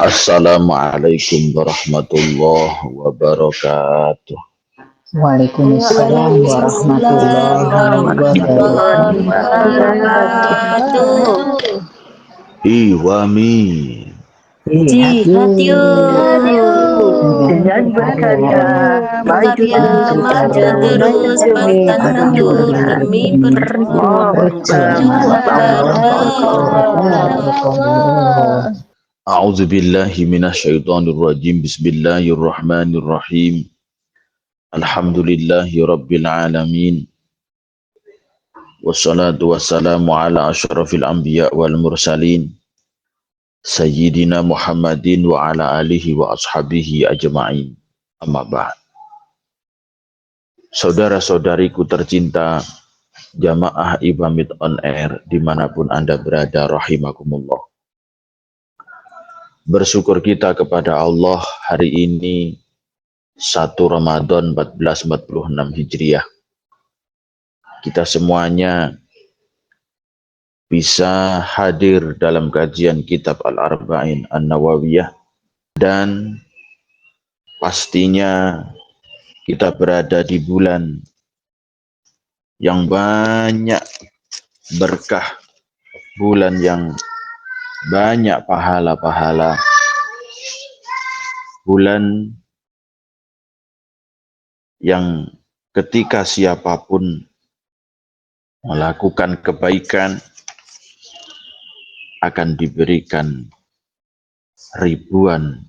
Assalamualaikum warahmatullahi wabarakatuh. Waalaikumsalam Waalaikumsalam warahmatullahi warahmatullahi wabarakatuh. wabarakatuh. Iwami. Jihad yuk, Dengan berkarya maju terus bertandu demi perjuangan Allah. A'udzu billahi minasyaitonir rajim. Bismillahirrahmanirrahim. Alhamdulillahi rabbil alamin. Wassalatu wassalamu ala asyrafil anbiya wal mursalin. Sayyidina Muhammadin wa ala alihi wa ashabihi ajma'in. Amma ba'd. Saudara-saudariku tercinta, jamaah Ibamit on Air dimanapun Anda berada, rahimakumullah. Bersyukur kita kepada Allah hari ini 1 Ramadan 1446 Hijriah. Kita semuanya bisa hadir dalam kajian kitab Al-Arba'in An-Nawawiyah, dan pastinya kita berada di bulan yang banyak berkah, bulan yang banyak pahala-pahala, bulan yang ketika siapapun melakukan kebaikan akan diberikan ribuan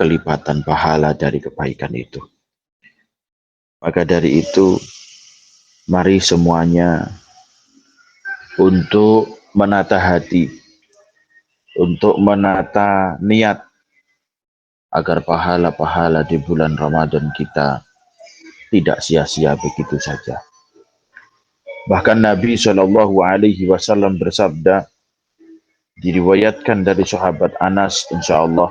kelipatan pahala dari kebaikan itu. Maka dari itu, mari semuanya untuk menata hati, untuk menata niat, agar pahala-pahala di bulan Ramadan kita tidak sia-sia begitu saja. Bahkan Nabi SAW bersabda, diriwayatkan dari sahabat Anas, insyaallah,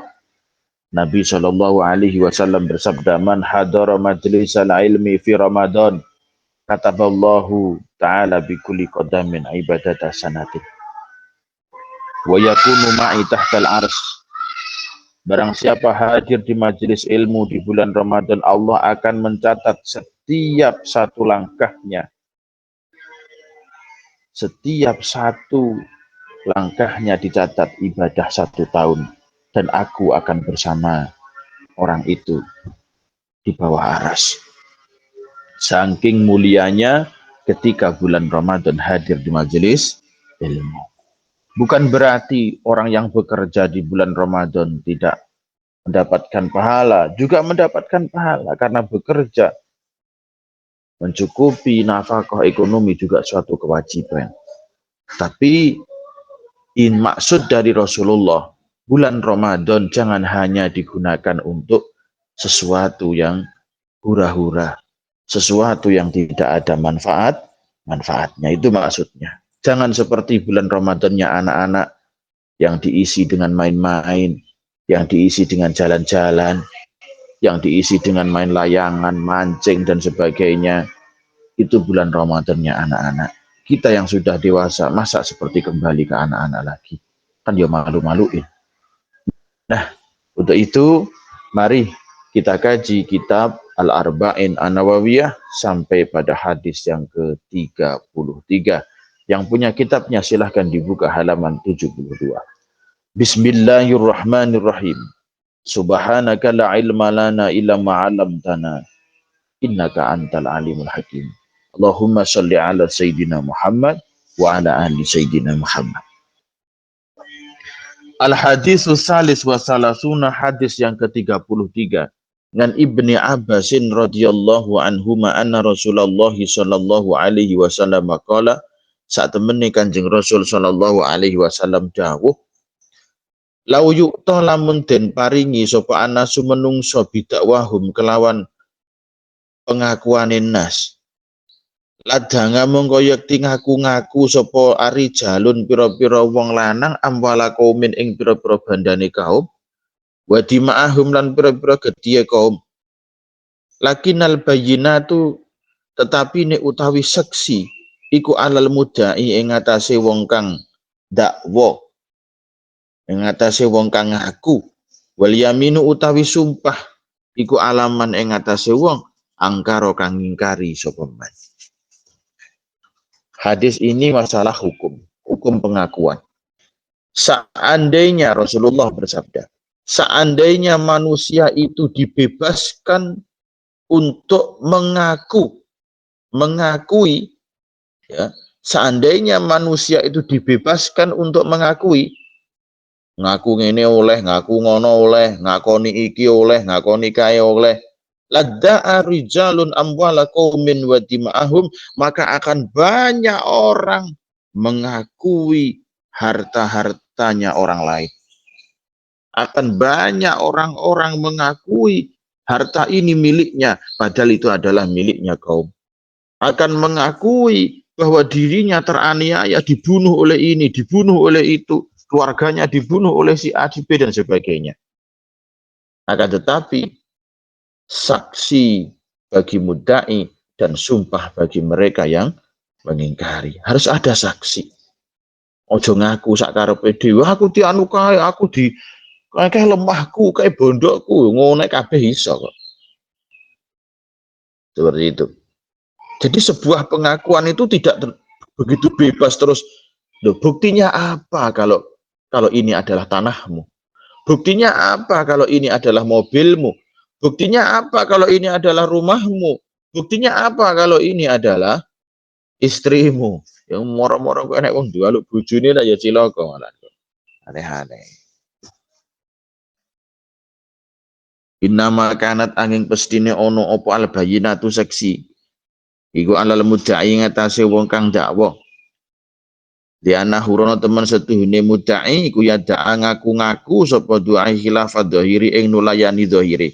Nabi SAW bersabda, man hadara majlisal ilmi fi Ramadan, kataballahu ta'ala bi kulli qadamin ibadata sanatin wa yakunu ma'i tahtal ars. Barang siapa hadir di majelis ilmu di bulan Ramadan, Allah akan mencatat setiap satu langkahnya, setiap satu langkahnya dicatat ibadah 1 tahun, dan aku akan bersama orang itu di bawah aras. Saking mulianya ketika bulan Ramadan hadir di majelis ilmu. Bukan berarti orang yang bekerja di bulan Ramadan tidak mendapatkan pahala, juga mendapatkan pahala karena bekerja. Mencukupi nafkah ekonomi juga suatu kewajiban. Tapi maksud dari Rasulullah, bulan Ramadan jangan hanya digunakan untuk sesuatu yang hura-hura, sesuatu yang tidak ada manfaatnya, itu maksudnya. Jangan seperti bulan Ramadannya anak-anak yang diisi dengan main-main, yang diisi dengan jalan-jalan, yang diisi dengan main layangan, mancing dan sebagainya. Itu bulan Ramadannya anak-anak. Kita yang sudah dewasa, masa seperti kembali ke anak-anak lagi? Kan ya malu-maluin. Nah, untuk itu, mari kita kaji kitab Al-Arba'in An-Nawawiyah sampai pada hadis yang ke-33. Yang punya kitabnya silahkan dibuka halaman 72. Bismillahirrahmanirrahim. Subhanaka la ilma lana illa ma'alamtana. Innaka antal alimul hakim. Allahumma salli ala Sayyidina Muhammad wa ala ahli Sayyidina Muhammad. Al-haditsus salis wa salasuna, hadis yang ke-33. Dengan Ibni Abbasin radhiyallahu anhuma anna Rasulullah sallallahu alaihi wasallam qala, saat temene Kanjeng Rasul sallallahu alaihi wasallam dawuh, lau yu'ta lamun den paringi sapa anasu menungso bidakwahum kelawan pengakuane nas, ladanga mongko yekti ngaku-ngaku sapa ari jalun pira-pira wong lanang amwala kaumin ing pira-pira bandane kaum, wa dima'ahum lan pira-pira gedhe kaum, lakinal bayyinatu tetapi nek utawi seksi iku alal mudai ing atase wong kang dakwa, ing atase wong kang ngaku, Wal yaminu utawi sumpah iku alaman ing atase wong angkara kang ngingkari sapa man. Hadis ini masalah hukum pengakuan. Seandainya Rasulullah bersabda, seandainya manusia itu dibebaskan untuk mengakui, ya, seandainya manusia itu dibebaskan untuk mengakui, ngaku ngene oleh, ngaku ngono oleh, ngakoni iki oleh, ngakoni kae oleh, ladda'a rijalun amwala qaumin wa dima'ahum, maka akan banyak orang mengakui harta-hartanya orang lain. Akan banyak orang-orang mengakui harta ini miliknya, padahal itu adalah miliknya kaum. Akan mengakui bahwa dirinya teraniaya, dibunuh oleh ini, dibunuh oleh itu, keluarganya dibunuh oleh si A, si B, dan sebagainya. Akan tetapi, saksi bagi mudda'i dan sumpah bagi mereka yang mengingkari. Harus ada saksi. Ojo ngaku sakarepe dhewe, aku dianu kae, aku di kayak lemahku, kayak bondokku, ngono kabeh iso kok. Seperti itu. Jadi sebuah pengakuan itu tidak begitu bebas terus. Loh, buktinya apa kalau ini adalah tanahmu? Buktinya apa kalau ini adalah mobilmu? Buktinya apa kalau ini adalah rumahmu? Buktinya apa kalau ini adalah istrimu? Yang moro-moro kok enek wong dualuk bojone lah ya cilaka malah. Aneh-aneh. Innama kanat angin pestine ono opo al bayinatu seksi. Iku alal mudda'i ngatasi wong kang dakwa. Di anak hurono teman setuhune mudda'i iku ya da'a ngaku-ngaku sapa du'ai khilafat dhahiri ing nulayani dhahiri.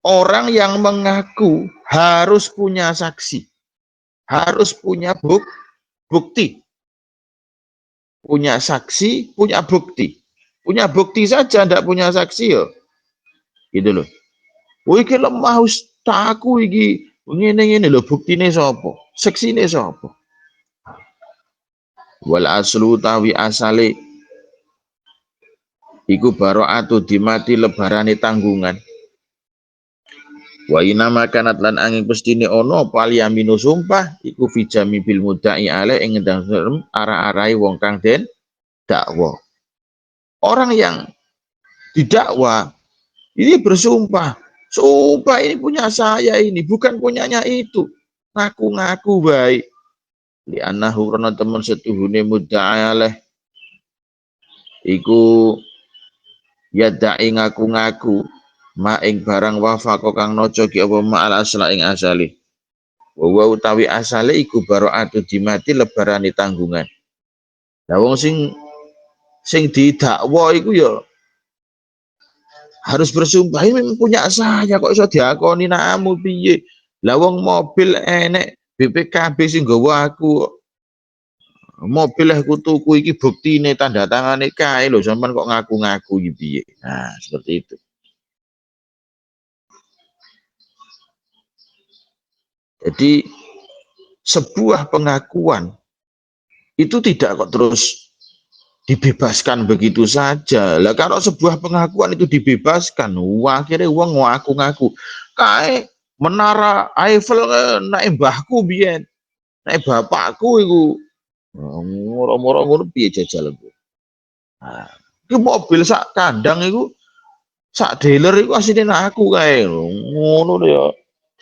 Orang yang mengaku harus punya saksi. Harus punya bukti. Punya saksi, punya bukti. Punya bukti saja ndak punya saksi yo. Gitu loh. Wih iki lemah ustaku iki ngene-ngene lho, buktine sapa? Seksine sapa? Wal aslu tawi asale iku bara'atu dimati lebarane tanggungan. Wa inama kanat lan angin pestine ono pal yaminu sumpah iku fijami bil mudda'i ale ing dalem arah-arahi wong kang den dakwa. Orang yang didakwa ini bersumpah, sumpah ini punya saya ini, bukan punyanya itu. Ngaku-ngaku baik. Li annahu rono temen setuhune mudda'i iku yadai ngaku-ngaku ma ing barang wafa kang noco ki apa ma al asla ing asali. Wa utawi asale iku bara'atu dimati lebarane tanggungan. Lah wong sing didakwa iku ya harus bersumpah ini punya saya kok iso diakoni namu piye. Lah wong mobil enek BPKB sing nggawa aku. Mobil aku tuku iki buktine tanda tangane kae lho, sampean kok ngaku-ngaku iki piye. Nah, seperti itu. Jadi sebuah pengakuan itu tidak kok terus dibebaskan begitu saja. Lah kalau sebuah pengakuan itu dibebaskan, wah akhirnya wong ngaku-ngaku. Kae menara Eiffel naik mbahku biyen, naik bapakku iku. Moro-moro ngono piye jajal aku. Nah, iki mobil sak kandang iku sak dealer iku asline aku kae. Ngono lho ya.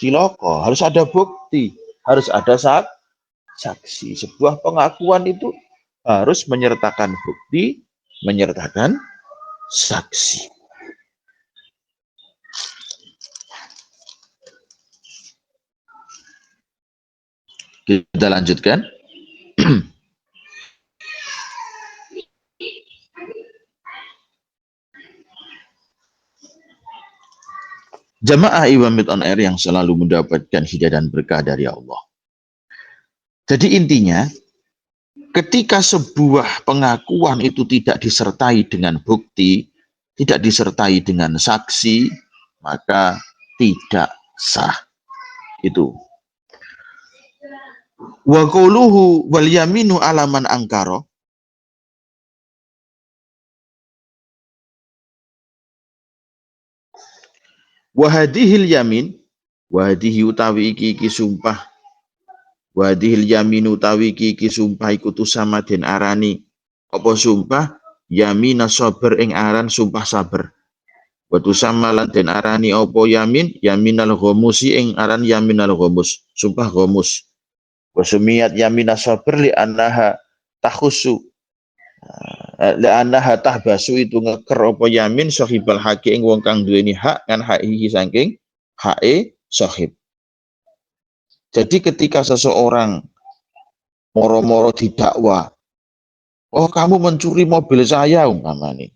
Cilaka, harus ada bukti, harus ada saksi. Sebuah pengakuan itu harus menyertakan bukti, menyertakan saksi. Kita lanjutkan. Jamaah Iwamit on Air yang selalu mendapatkan hidayah dan berkah dari Allah. Jadi intinya, ketika sebuah pengakuan itu tidak disertai dengan bukti, tidak disertai dengan saksi, maka tidak sah. Itu. Wa quluhu wal yaminu alaman angkaro. Wahadihil yamin, wahadihi utawi iki sumpah, wahadihil yamin utawi iki sumpah iku tusama den arani apa sumpah yamina sabar ing aran sumpah sabar. Wa tusama lan den arani apa yamin yaminal ghamusi ing aran yaminal ghamus, sumpah ghamus. Wa sumiyat yamina sabar li annaha takhusu, li annaha tahbasu itu ngeker apa yamin sahibal haqi ing wong kang duweni hak kan hakihi saking hae sahib. Jadi ketika seseorang moro-moro didakwa, oh kamu mencuri mobil saya umpamanya,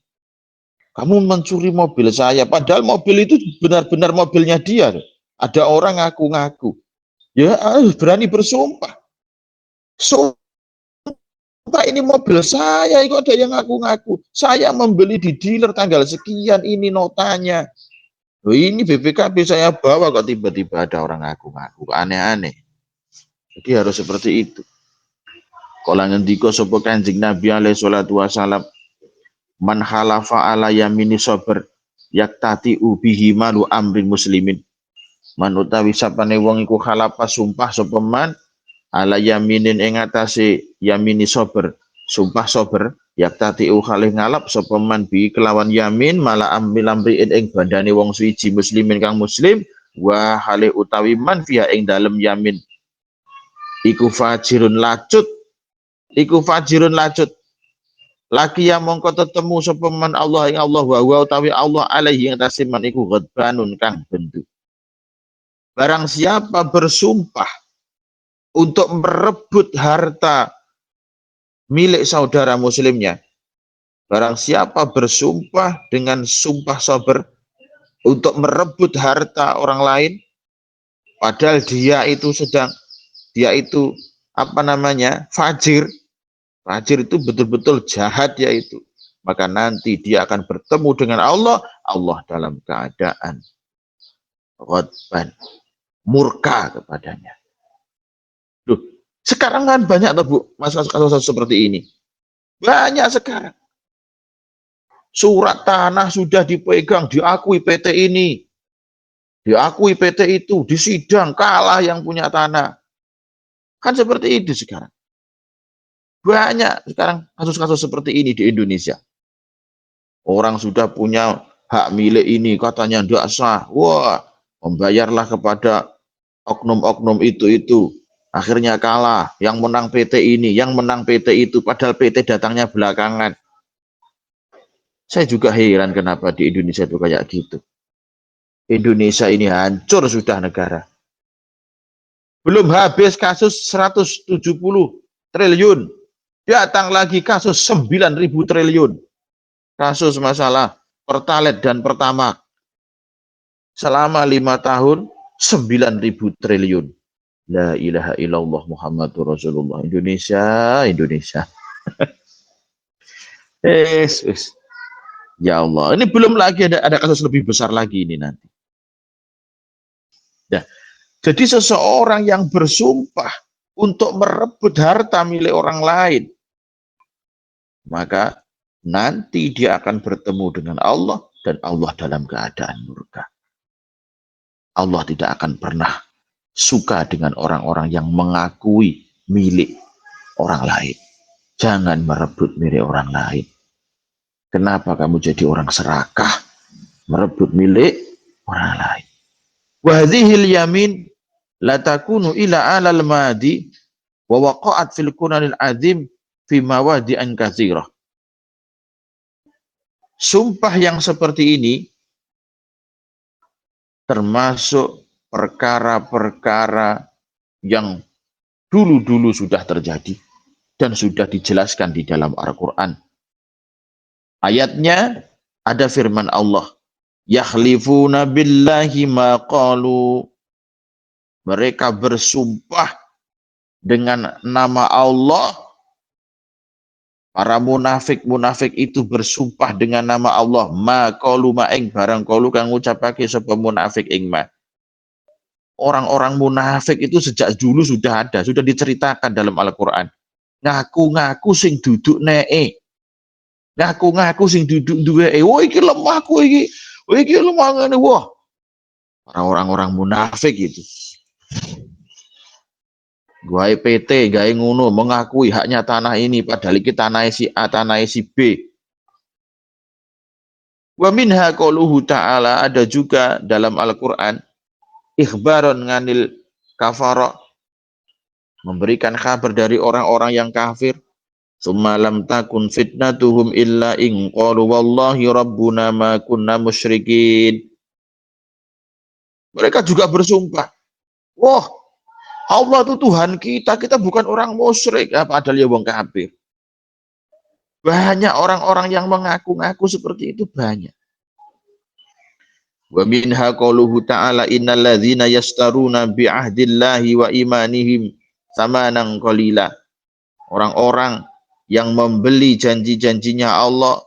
kamu mencuri mobil saya, padahal mobil itu benar-benar mobilnya dia. Ada orang ngaku-ngaku, ya berani bersumpah, sumpah ini mobil saya, kok ada yang ngaku-ngaku, saya membeli di dealer tanggal sekian, ini notanya, loh ini BPKB saya bawa, kok tiba-tiba ada orang ngaku-ngaku, aneh-aneh. Jadi harus seperti itu. Kalau ngendika sapa Kanjeng Nabi alaihi salatu wasalam, man halafa ala yamini sabar yaktati ubihi malu amrin muslimin. Man utawi sapane wong iku halafa sumpah sapa man ala yaminin ing atase yamini sabar, sumpah sabar yaktati khalih ngalap sapa man bi kelawan yamin mala ambil amriin ing bandane wong suci muslimin kang muslim wa halih utawi man fiha ing dalem yamin iku fajirun lacut, iku fajirun lacut. Laki yang mongko tetemu sapa man Allah ing Allah wa utawi Allah alaihi ing atase man iku ghadbanun kang bendu. Barang siapa bersumpah untuk merebut harta milik saudara muslimnya, barang siapa bersumpah dengan sumpah sabar untuk merebut harta orang lain, padahal dia itu fajir. Fajir itu betul-betul jahat yaitu. Maka nanti dia akan bertemu dengan Allah. Allah dalam keadaan ghadban, murka kepadanya. Loh, sekarang kan banyak tuh Bu, masalah-masalah seperti ini. Banyak sekarang. Surat tanah sudah dipegang, diakui PT ini. Diakui PT itu, disidang, kalah yang punya tanah. Kan seperti itu sekarang. Banyak sekarang kasus-kasus seperti ini di Indonesia. Orang sudah punya hak milik ini, katanya tidak sah. Wah, membayarlah kepada oknum-oknum itu. Akhirnya kalah, yang menang PT ini, yang menang PT itu, padahal PT datangnya belakangan. Saya juga heran kenapa di Indonesia itu kayak gitu. Indonesia ini hancur sudah negara. Belum habis kasus 170 triliun. Datang lagi kasus 9.000 triliun. Kasus masalah Pertalite dan Pertamax. Selama 5 tahun, 9.000 triliun. La ilaha illallah Muhammadur Rasulullah. Indonesia. Ya Allah, ini belum lagi ada kasus lebih besar lagi ini nanti. Ya. Jadi seseorang yang bersumpah untuk merebut harta milik orang lain, maka nanti dia akan bertemu dengan Allah dan Allah dalam keadaan murka. Allah tidak akan pernah suka dengan orang-orang yang mengakui milik orang lain. Jangan merebut milik orang lain. Kenapa kamu jadi orang serakah merebut milik orang lain? Wahdzihil yamin la takunu ila alal madi wa waqa'at fil kunanil azim fi mawadi'an katsirah. Sumpah yang seperti ini termasuk perkara-perkara yang dulu-dulu sudah terjadi dan sudah dijelaskan di dalam Al-Quran. Ayatnya ada firman Allah, yakhlifuna billahi ma qalu. Mereka bersumpah dengan nama Allah. Para munafik itu bersumpah dengan nama Allah. Ma qalu ma ing barang qalu kang ngucapake sapa munafik ing ma. Orang-orang munafik itu sejak dulu sudah ada, sudah diceritakan dalam Al-Quran. Ngaku-ngaku sing duduk nee. Ngaku-ngaku sing duduk duwe. Wah iki lemah ku iki. Wah iki lemah ngene wah. Orang-orang munafik itu. Gawe PT, gawe ngono, mengakui haknya tanah ini, padahal iki tanah si A, tanah si B. Wa minha qauluhu ta'ala, ada juga dalam Al-Quran, ikhbaron nganil kafara, memberikan kabar dari orang-orang yang kafir. Summa lam takun fitnatuhum illa in qalu wallahi rabbuna ma kunna musyrikin. Mereka juga bersumpah, wah, Allah itu Tuhan kita, kita bukan orang musyrik. Padahal ya wong kafir. Banyak orang-orang yang mengaku-ngaku seperti itu, banyak. Wa minha qauluhu ta'ala innal ladzina yastaruna bi ahdillahi wa imanihim samanan qalila. Orang-orang yang membeli janji-janjinya Allah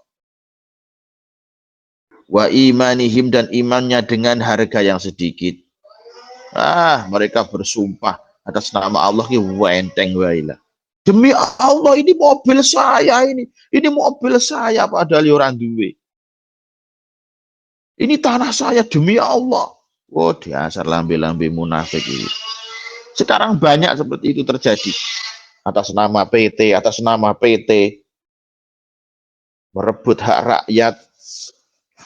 wa imanihim, dan imannya dengan harga yang sedikit. Mereka bersumpah atas nama Allah ki wenteng wae lah. Demi Allah ini mobil saya, ini mobil saya, padahal orang duwe. Ini tanah saya demi Allah. Oh, dasar lambe-lambe munafik ini. Sekarang banyak seperti itu terjadi. Atas nama PT, atas nama PT. Merebut hak rakyat.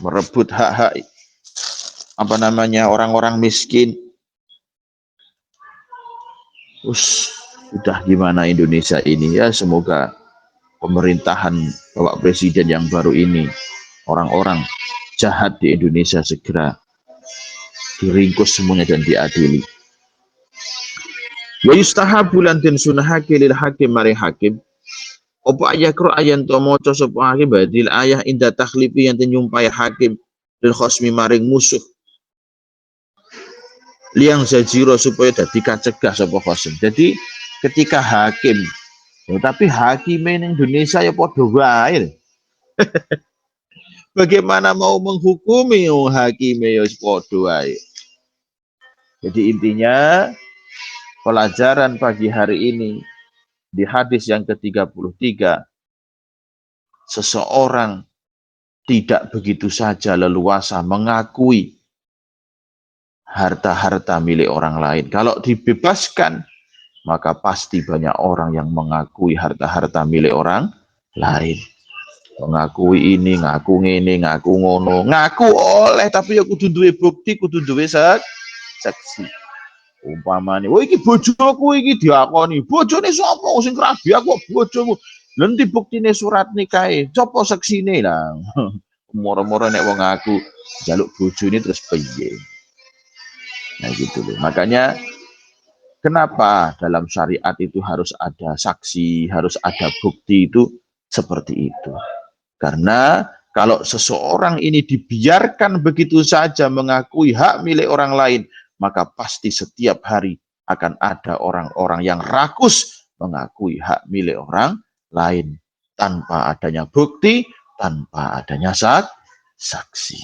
Merebut hak-hak orang-orang miskin. Sudah gimana Indonesia ini ya, semoga pemerintahan Bapak Presiden yang baru ini, orang-orang jahat di Indonesia segera diringkus semuanya dan diadili. Wa yustahabu lan den sunahake lil hakim mari hakim apa ayakro ayan to maca sapa hakim badil ayah inda takhlifi yang nyumpai hakim lil khosmi maring musuh liang zajiro supaya dadi kacegah sapa khosim. Jadi ketika hakim, tapi hakim ning Indonesia ya padha wae. Bagaimana mau menghukumi hakim ya padha wae. Jadi intinya pelajaran pagi hari ini di hadis yang ke-33, seseorang tidak begitu saja leluasa mengakui harta-harta milik orang lain. Kalau dibebaskan, maka pasti banyak orang yang mengakui harta-harta milik orang lain. Mengakui ini, ngaku ngene, ngaku ngono, ngaku oleh, tapi ya kudu duwe bukti, kudu duwe saksi. Umpamane, wah iki bojoku iki diakoni. Bojone sapa sing krabi aku bojomu. Lha ndi buktine surat nikahe? Copo saksine lah. Moro-moro nek wong ngaku jaluk bojone terus piye? Nah gitu loh. Makanya kenapa dalam syariat itu harus ada saksi, harus ada bukti, itu seperti itu. Karena kalau seseorang ini dibiarkan begitu saja mengakui hak milik orang lain, maka pasti setiap hari akan ada orang-orang yang rakus mengakui hak milik orang lain tanpa adanya bukti, tanpa adanya saksi.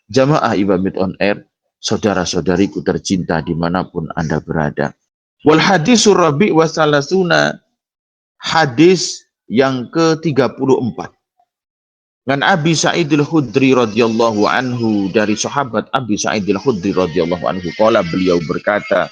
Jamaah Ibamit on Air, saudara-saudariku tercinta dimanapun Anda berada. Wal hadisur rabi' wa salasuna, hadis yang ke-34. Dan Abi Sa'id al-Khudri radhiyallahu anhu, dari sahabat Abi Sa'id al-Khudri radhiyallahu anhu, qala, beliau berkata,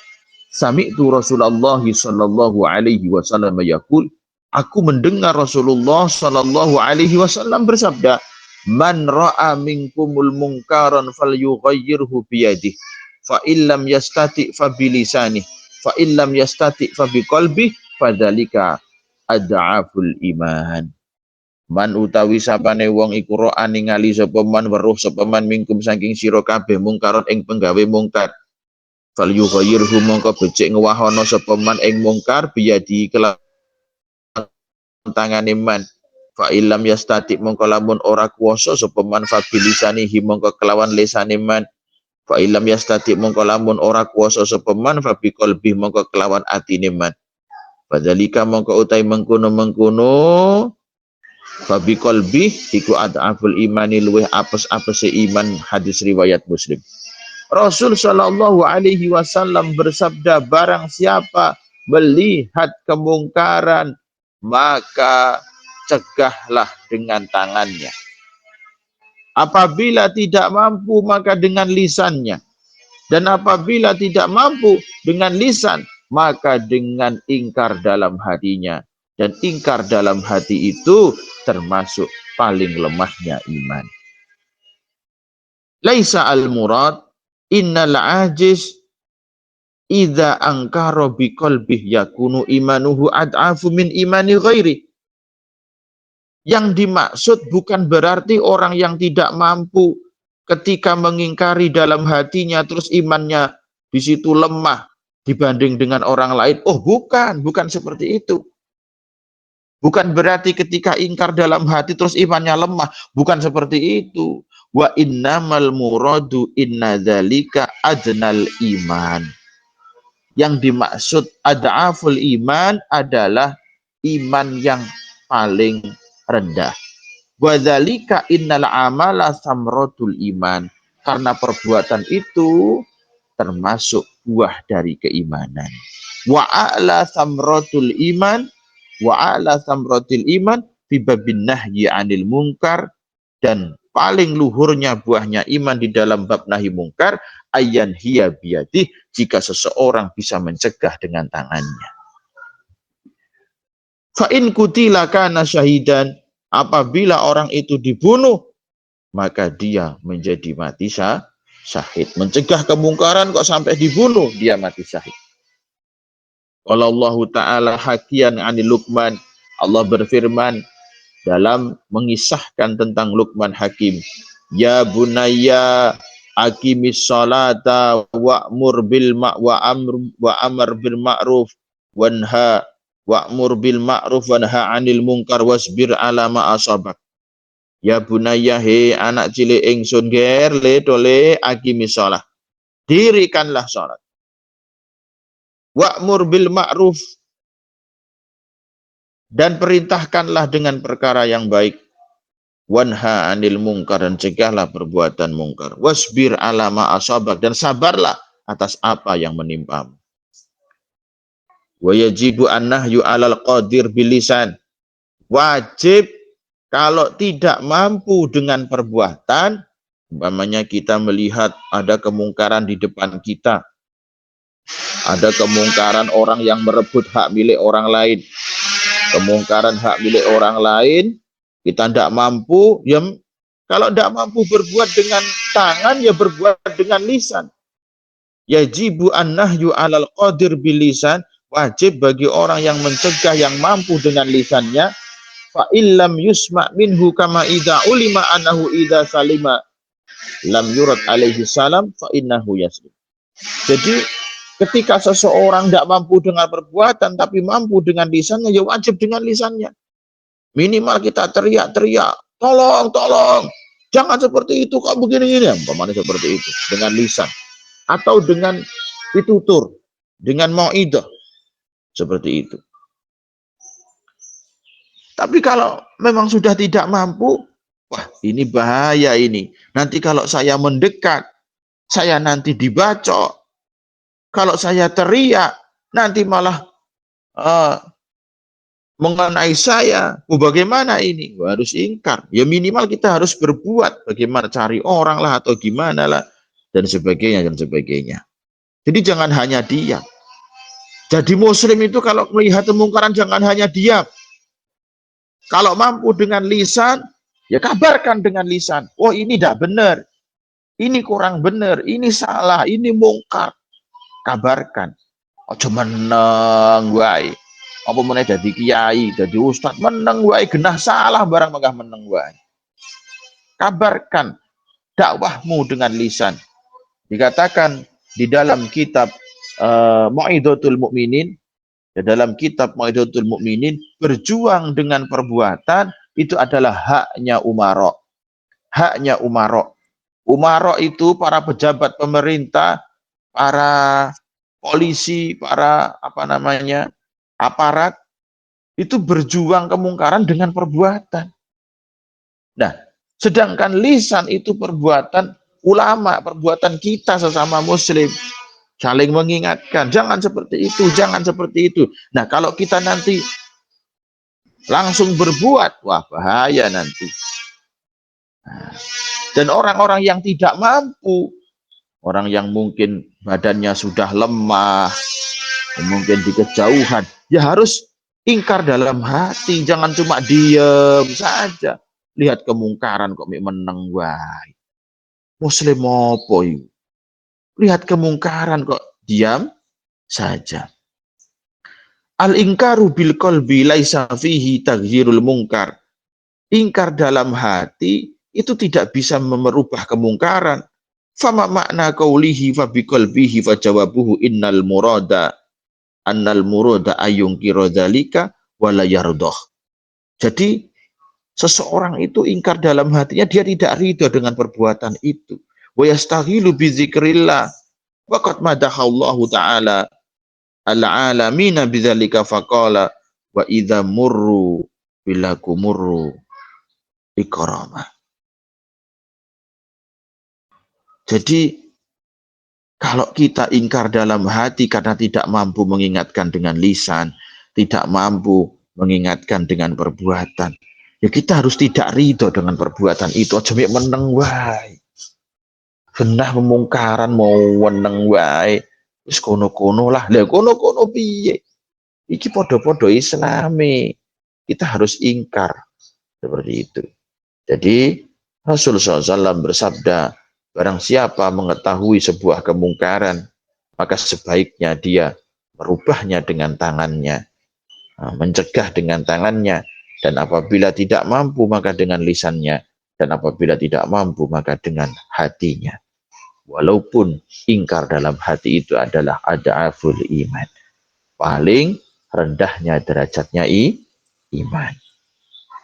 sami'tu Rasulullah sallallahu alaihi wasallam yaqul, aku mendengar Rasulullah sallallahu alaihi wasallam bersabda, man ra'a minkumul munkaran falyughayyirhu biyadihi, fa illam yastati fa bilisanihi, fa illam yastati fa biqalbihi, fadzalika ad'aful iman. Man utawi sapane wong iku ro'a ningali sapa man weruh sapa man mingkum saking sira kabeh mungkaron ing penggawe mungkar, fal yughayyirhu mongko becik ngwahono sapa man ing mungkar biyadi kelawan tangane man, fa illam yastati mongko lamun ora kuwasa sapa man fa bilisanihi mongko kelawan lisane man, fa illam yastati mongko lamun ora kuwasa sapa man fa biqalbi mongko kelawan atine man, fadzalika mongko utai mengkono-mengkono fabi qalbi iku ad'aful imani, luweh apes-apese iman. Hadis riwayat Muslim. Rasul sallallahu alaihi wasallam bersabda, barang siapa melihat kemungkaran maka cegahlah dengan tangannya. Apabila tidak mampu maka dengan lisannya. Dan apabila tidak mampu dengan lisan, maka dengan ingkar dalam hatinya. Dan ingkar dalam hati itu termasuk paling lemahnya iman. Laisa al-murad innal ajiz idza ankara biqalbih yakunu imanuhu ad'afu min imani ghairi. Yang dimaksud bukan berarti orang yang tidak mampu ketika mengingkari dalam hatinya terus imannya di situ lemah dibanding dengan orang lain. Oh, bukan seperti itu. Bukan berarti ketika ingkar dalam hati terus imannya lemah, bukan seperti itu. Wa innamal muradu inna dzalika adnal iman. Yang dimaksud ad'aful iman adalah iman yang paling rendah. Wa dzalika innal amala samratul iman. Karena perbuatan itu termasuk buah dari keimanan. Wa a'la samratul iman fi babin nahyi 'anil munkar, dan paling luhurnya buahnya iman di dalam bab nahi mungkar ayyan hiya biyadih, jika seseorang bisa mencegah dengan tangannya. Fa in qutila kana syahidan, apabila orang itu dibunuh maka dia menjadi mati syahid. Mencegah kemungkaran kok sampai dibunuh, dia mati syahid. Qala Allah Ta'ala hakian 'anil Luqman, Allah berfirman dalam mengisahkan tentang Luqman Hakim, ya bunayya aqimis salata wa'mur bil amr bil ma'ruf wa'mur bil ma'ruf wanha 'anil munkar wasbir 'ala ma asabak. Ya bunayya, he anak cilik ingsun, gerle dole aqimis shalah, dirikanlah salat. Wa'mur bil ma'ruf, dan perintahkanlah dengan perkara yang baik. Wanha 'anil munkar, dan cegahlah perbuatan mungkar. Wasbir 'ala ma asabak, dan sabarlah atas apa yang menimpamu. Wa yajibu an-nahyu 'alal qadir bil lisan. Wajib kalau tidak mampu dengan perbuatan, umpamanya kita melihat ada kemungkaran di depan kita, ada kemungkaran orang yang merebut hak milik orang lain, kemungkaran hak milik orang lain, kita tidak mampu, ya kalau tidak mampu berbuat dengan tangan, ya berbuat dengan lisan. Yajibu an-nahyu 'alal qadir bil lisan, wajib bagi orang yang mencegah yang mampu dengan lisannya. Fa illam yusma' minhu kama idza ulima annahu idza salima lam yurad alaihi salam fa innahu yaslim. Jadi ketika seseorang tidak mampu dengan perbuatan tapi mampu dengan lisannya, ya wajib dengan lisannya. Minimal kita teriak-teriak, tolong, tolong, jangan seperti itu, kok begini-gini, umpamanya seperti itu dengan lisan, atau dengan pitutur, dengan mau'idah, seperti itu. Tapi kalau memang sudah tidak mampu, wah ini bahaya ini. Nanti kalau saya mendekat, saya nanti dibacok. Kalau saya teriak, nanti malah mengenai saya. Bagaimana ini? Harus ingkar. Ya minimal kita harus berbuat. Bagaimana, cari orang lah atau gimana lah. Dan sebagainya, dan sebagainya. Jadi jangan hanya diam. Jadi muslim itu kalau melihat kemungkaran jangan hanya diam. Kalau mampu dengan lisan, ya kabarkan dengan lisan. Oh ini tidak benar, ini kurang benar, ini salah, ini mungkar. Kabarkan. Ojo meneng wae. Apa meneh dadi kiai, dadi ustad meneng wae, genah salah barang megah meneng wae. Kabarkan dakwahmu dengan lisan. Dikatakan di dalam kitab Mau'izatul Mukminin, dalam kitab Mau'izatul Mukminin, berjuang dengan perbuatan itu adalah haknya umara. Haknya umara. Umara itu para pejabat pemerintah, para polisi, para aparat, itu berjuang kemungkaran dengan perbuatan. Nah, sedangkan lisan itu perbuatan ulama, perbuatan kita sesama muslim. Saling mengingatkan, jangan seperti itu, jangan seperti itu. Nah, kalau kita nanti langsung berbuat, wah bahaya nanti. Dan orang-orang yang tidak mampu, orang yang mungkin badannya sudah lemah, mungkin di kejauhan, ya harus ingkar dalam hati, jangan cuma diem saja. Lihat kemungkaran kok meneng wae. Muslim apa itu? Lihat kemungkaran kok diam saja. Al-ingkaru bil qalbi laisa fihi taghyirul munkar. Ingkar dalam hati itu tidak bisa merubah kemungkaran. Fama makna qaulihi fa biqalbihi fa jawabuhu annal murada ayungkira dzalika wala yardah. Jadi seseorang itu ingkar dalam hatinya, dia tidak ridho dengan perbuatan itu. Wa yastaghilu bi dzikrillah. Waqad madahallahu ta'ala al-alamina bidzalika faqala wa idza murru bilakumurru ikrama. Jadi kalau kita ingkar dalam hati karena tidak mampu mengingatkan dengan lisan, tidak mampu mengingatkan dengan perbuatan, ya kita harus tidak ridho dengan perbuatan itu. Aja mek meneng wae. Genah pemungkaran mau weneng wae. Wis kono-kono lah. Lah kono-kono piye? Iki podo-podo Islami. Kita harus ingkar seperti itu. Jadi Rasulullah SAW bersabda, barang siapa mengetahui sebuah kemungkaran, maka sebaiknya dia merubahnya dengan tangannya, mencegah dengan tangannya, dan apabila tidak mampu maka dengan lisannya, dan apabila tidak mampu maka dengan hatinya. Walaupun ingkar dalam hati itu adalah ad'aful iman, paling rendahnya derajatnya iman.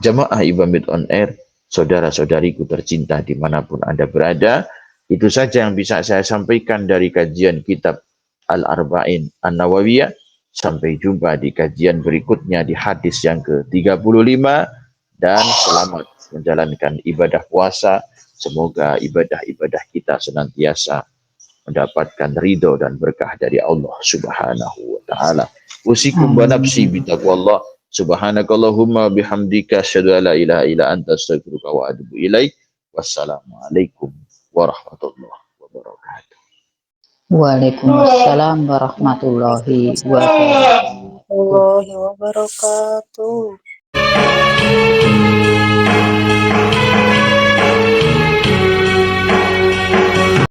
Jamaah Ibamit on Air, saudara-saudariku tercinta dimanapun Anda berada, itu saja yang bisa saya sampaikan dari kajian kitab Al-Arba'in An-Nawawiyah. Sampai jumpa di kajian berikutnya di hadis yang ke-35, dan selamat menjalankan ibadah puasa. Semoga ibadah-ibadah kita senantiasa mendapatkan ridho dan berkah dari Allah Subhanahu wa taala. Usikum wa nafsi bitaqwallah. Subhanakallahumma bihamdika asyhadu an la ilaha illa anta astaghfiruka wa atubu ilaik. Wassalamualaikum warahmatullahi wabarakatuh. Waalaikumsalam warahmatullahi wabarakatuh. Warahmatullahi wabarakatuh.